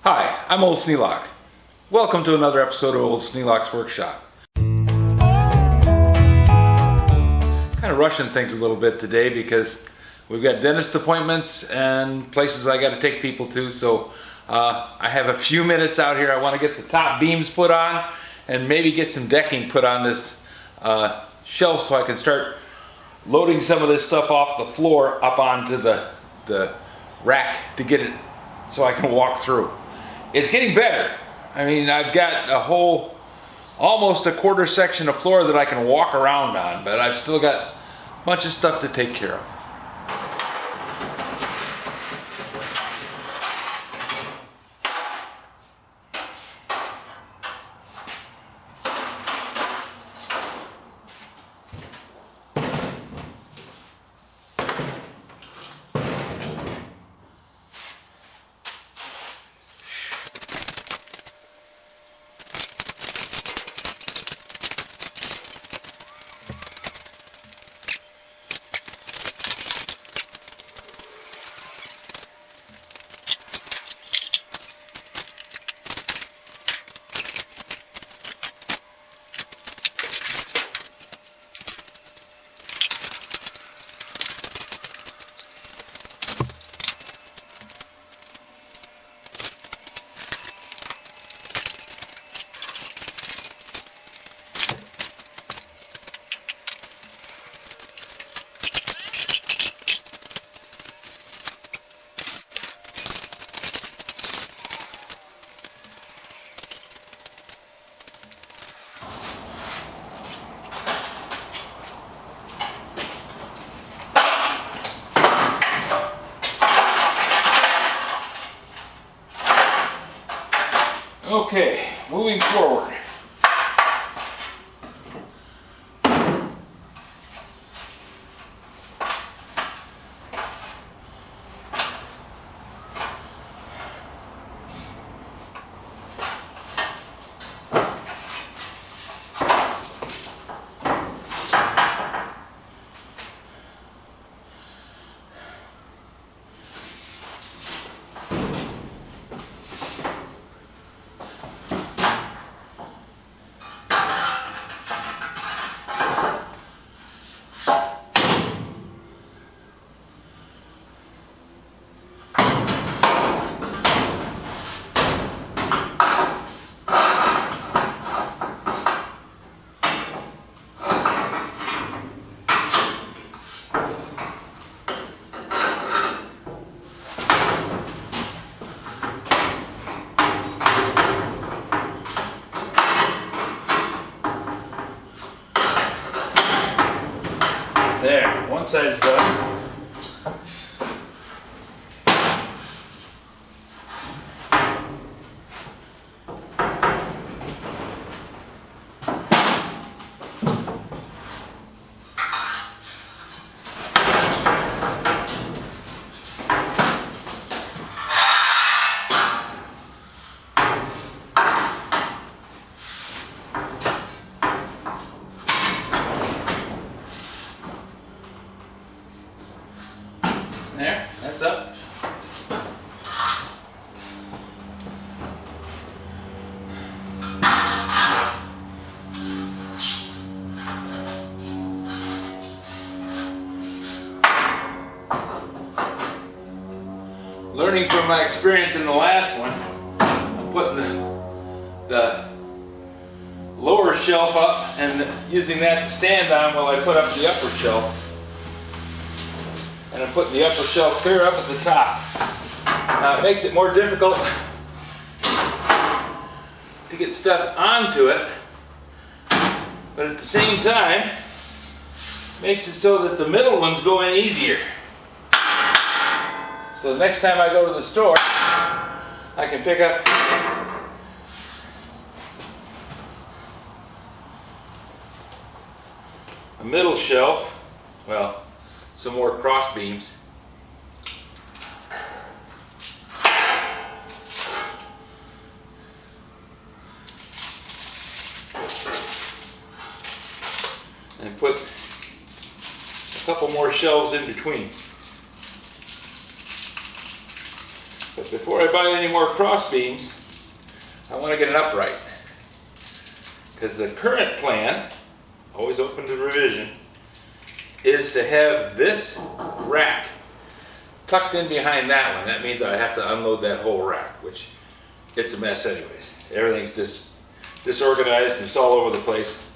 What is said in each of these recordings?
Hi, I'm Old Sneelock. Welcome to another episode of Old Sneelock's Workshop. Kind of rushing things a little bit today because we've got dentist appointments and places I got to take people to, so I have a few minutes out here. I want to get the top beams put on and maybe get some decking put on this shelf so I can start loading some of this stuff off the floor up onto the rack to get it so I can walk through. It's getting better. I mean, I've got a whole, almost a quarter section of floor that I can walk around on, but I've still got a bunch of stuff to take care of. Okay, moving forward. There, one side's done. There, that's up. Learning from my experience in the last one, I'm putting the lower shelf up and using that to stand on while I put up the upper shelf. And I'm putting the upper shelf clear up at the top. Now it makes it more difficult to get stuff onto it, but at the same time, makes it so that the middle ones go in easier. So the next time I go to the store, I can pick up a middle shelf, well, some more cross beams. And put a couple more shelves in between. But before I buy any more cross beams, I want to get an upright. Because the current plan, always open to revision, is to have this rack tucked in behind that one. That means I have to unload that whole rack, which it's a mess anyways. Everything's just disorganized and it's all over the place.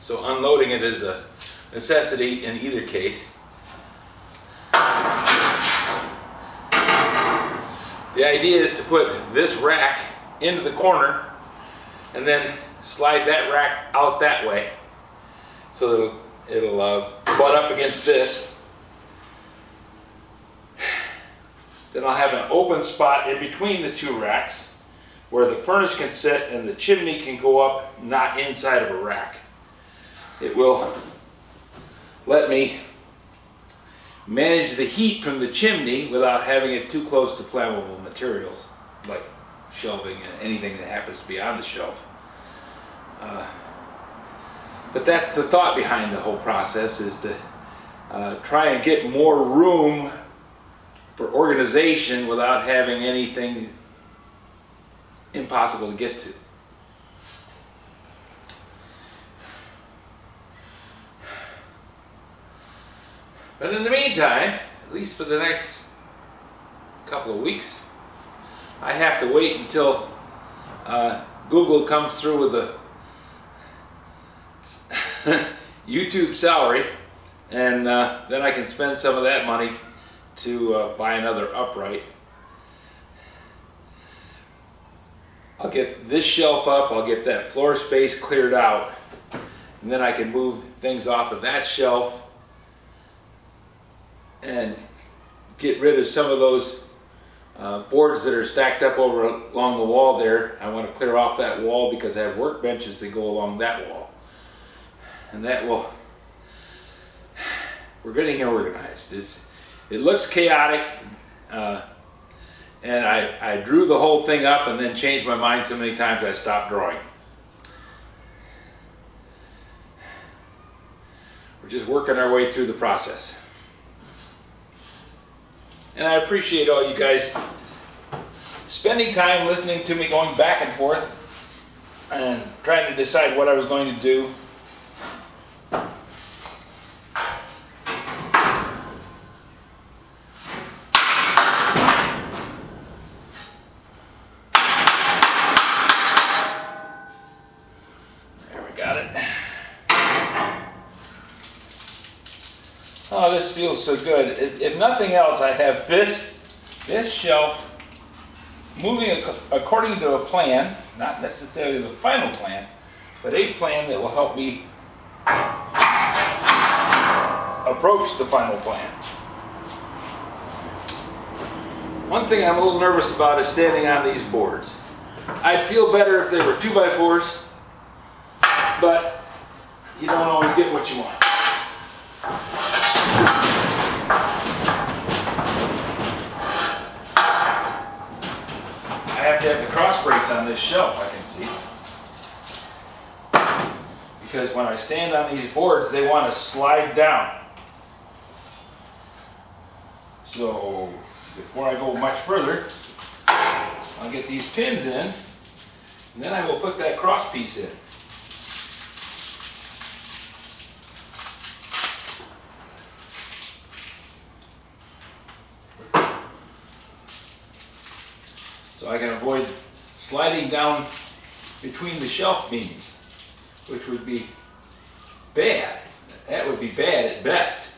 So unloading it is a necessity in either case. The idea is to put this rack into the corner and then slide that rack out that way so that it'll butt up against this. Then I'll have an open spot in between the two racks where the furnace can sit and the chimney can go up, not inside of a rack. It will let me manage the heat from the chimney without having it too close to flammable materials like shelving and anything that happens to be on the shelf. But that's the thought behind the whole process, is to try and get more room for organization without having anything impossible to get to. But in the meantime, at least for the next couple of weeks, I have to wait until Google comes through with a YouTube salary, and then I can spend some of that money to buy another upright. I'll get this shelf up, I'll get that floor space cleared out, and then I can move things off of that shelf and get rid of some of those boards that are stacked up over along the wall there. I want to clear off that wall because I have workbenches that go along that wall. And that will, we're getting organized. It looks chaotic, and I drew the whole thing up and then changed my mind so many times I stopped drawing. We're just working our way through the process. And I appreciate all you guys spending time listening to me going back and forth and trying to decide what I was going to do. There, we got it. Oh, this feels so good. If nothing else, I have this shelf moving according to a plan, not necessarily the final plan, but a plan that will help me approach the final plan. One thing I'm a little nervous about is standing on these boards. I'd feel better if they were 2x4s, but you don't always get what you want. I have to have the cross brace on this shelf, I can see. Because when I stand on these boards, they want to slide down. So before I go much further, I'll get these pins in, and then I will put that cross piece in. So I can avoid sliding down between the shelf beams, which would be bad. That would be bad at best.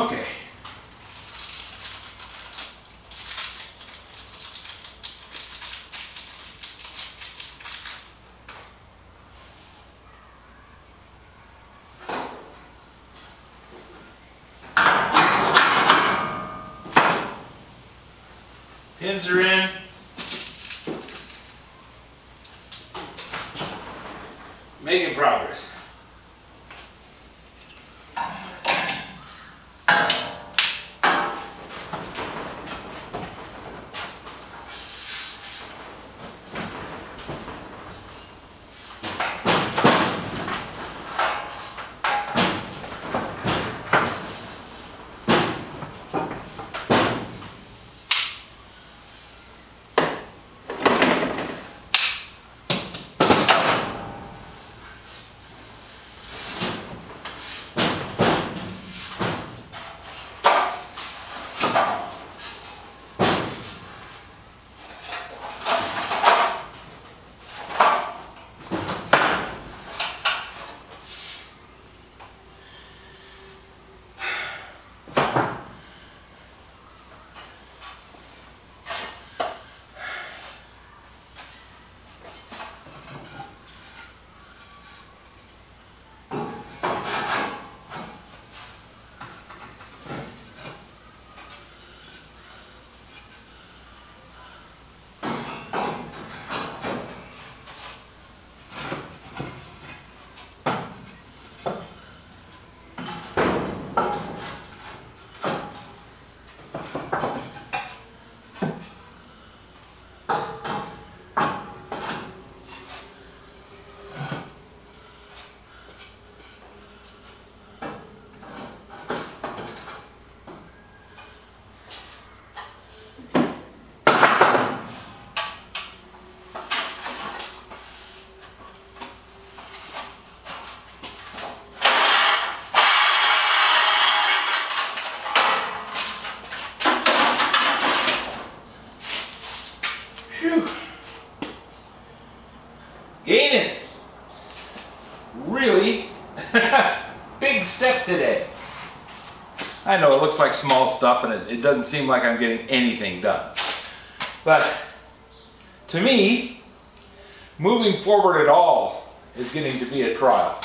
Okay. Pins are in. Making progress. Phew. Gaining. Really big step today. I know it looks like small stuff and it doesn't seem like I'm getting anything done. But to me, moving forward at all is getting to be a trial.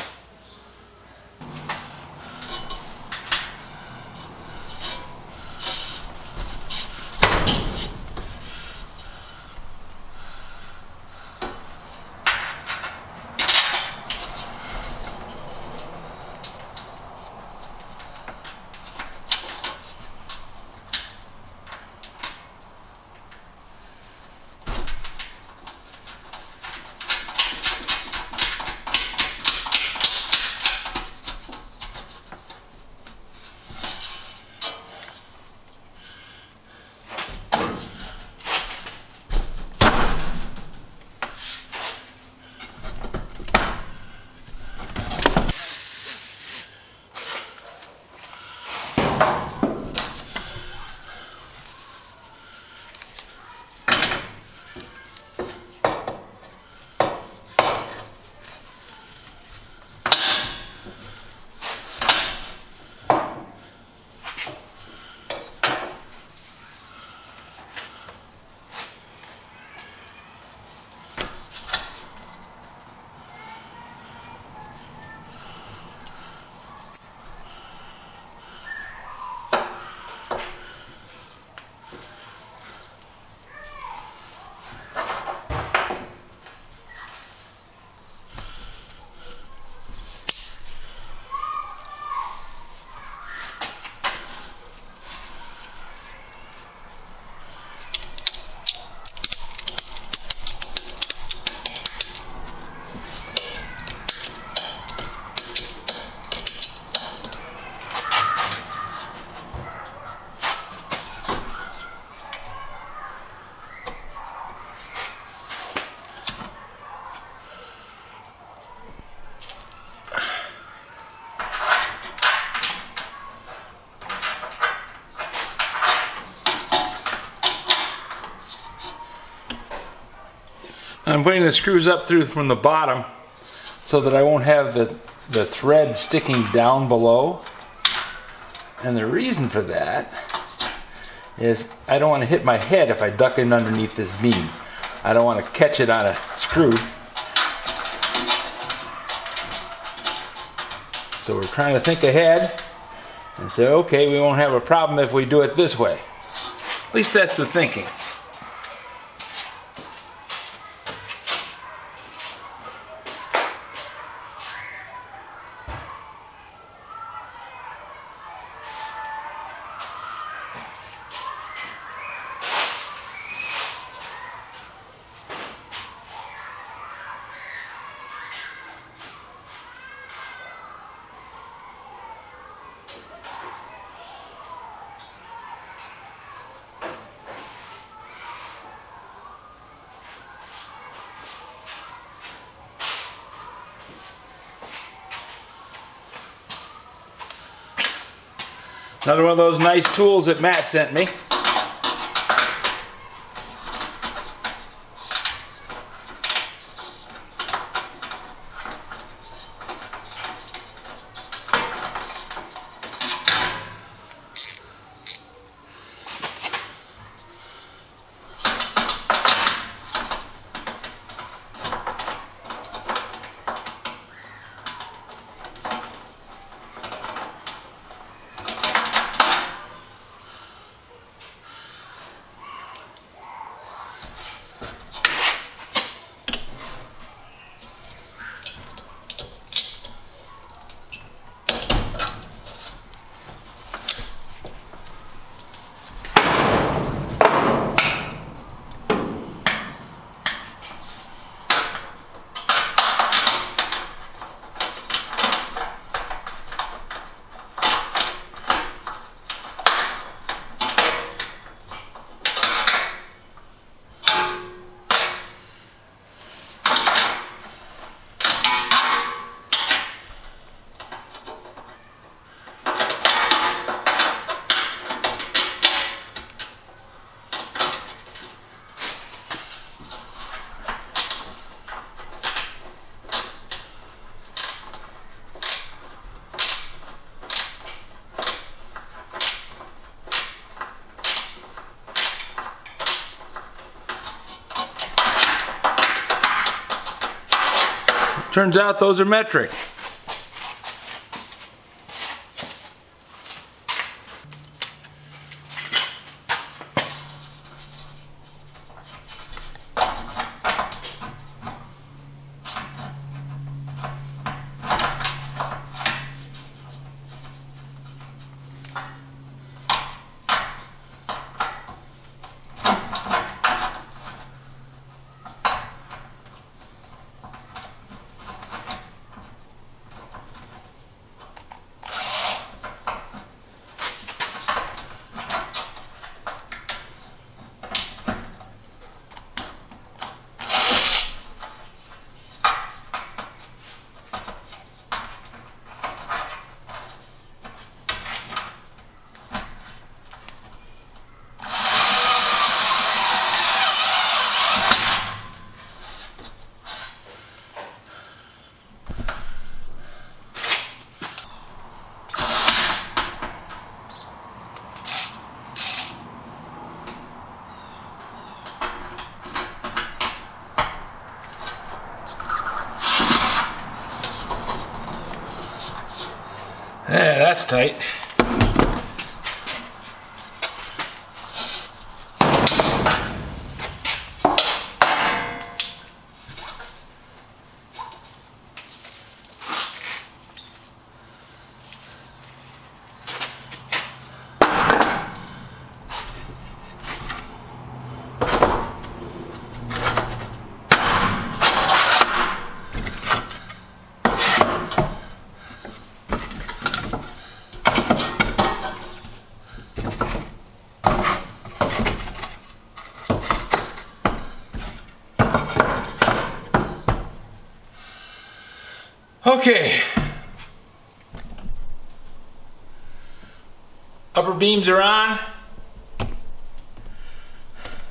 I'm putting the screws up through from the bottom so that I won't have the thread sticking down below. And the reason for that is I don't want to hit my head if I duck in underneath this beam. I don't want to catch it on a screw. So we're trying to think ahead and say, okay, we won't have a problem if we do it this way. At least that's the thinking. Another one of those nice tools that Matt sent me. Turns out those are metric. Yeah, that's tight. Okay. Upper beams are on.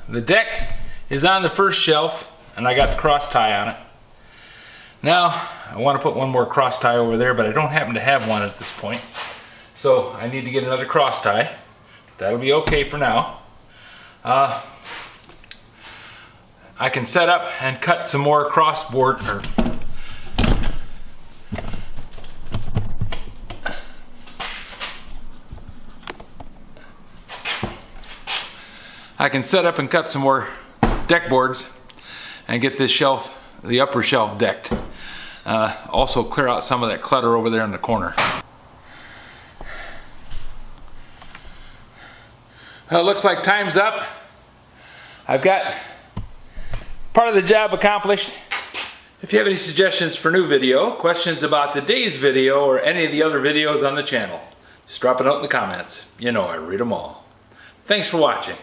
The deck is on the first shelf, and I got the cross tie on it. Now, I want to put one more cross tie over there, but I don't happen to have one at this point. so I need to get another cross tie. That'll be okay for now. I can set up and cut some more crossboard, or I can set up and cut some more deck boards and get this shelf, the upper shelf, decked. Also clear out some of that clutter over there in the corner. Well, it looks like time's up. I've got part of the job accomplished. If you have any suggestions for new video, questions about today's video, or any of the other videos on the channel, just drop a note in the comments. You know I read them all. Thanks for watching.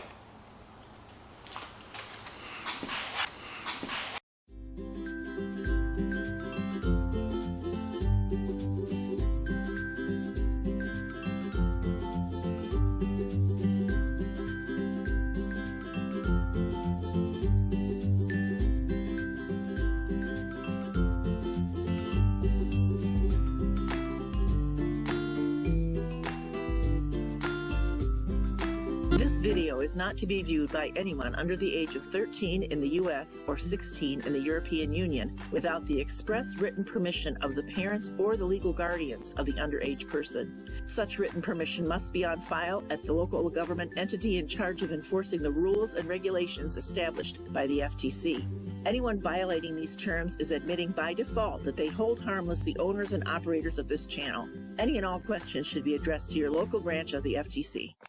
This video is not to be viewed by anyone under the age of 13 in the U.S. or 16 in the European Union without the express written permission of the parents or the legal guardians of the underage person. Such written permission must be on file at the local government entity in charge of enforcing the rules and regulations established by the FTC. Anyone violating these terms is admitting by default that they hold harmless the owners and operators of this channel. Any and all questions should be addressed to your local branch of the FTC.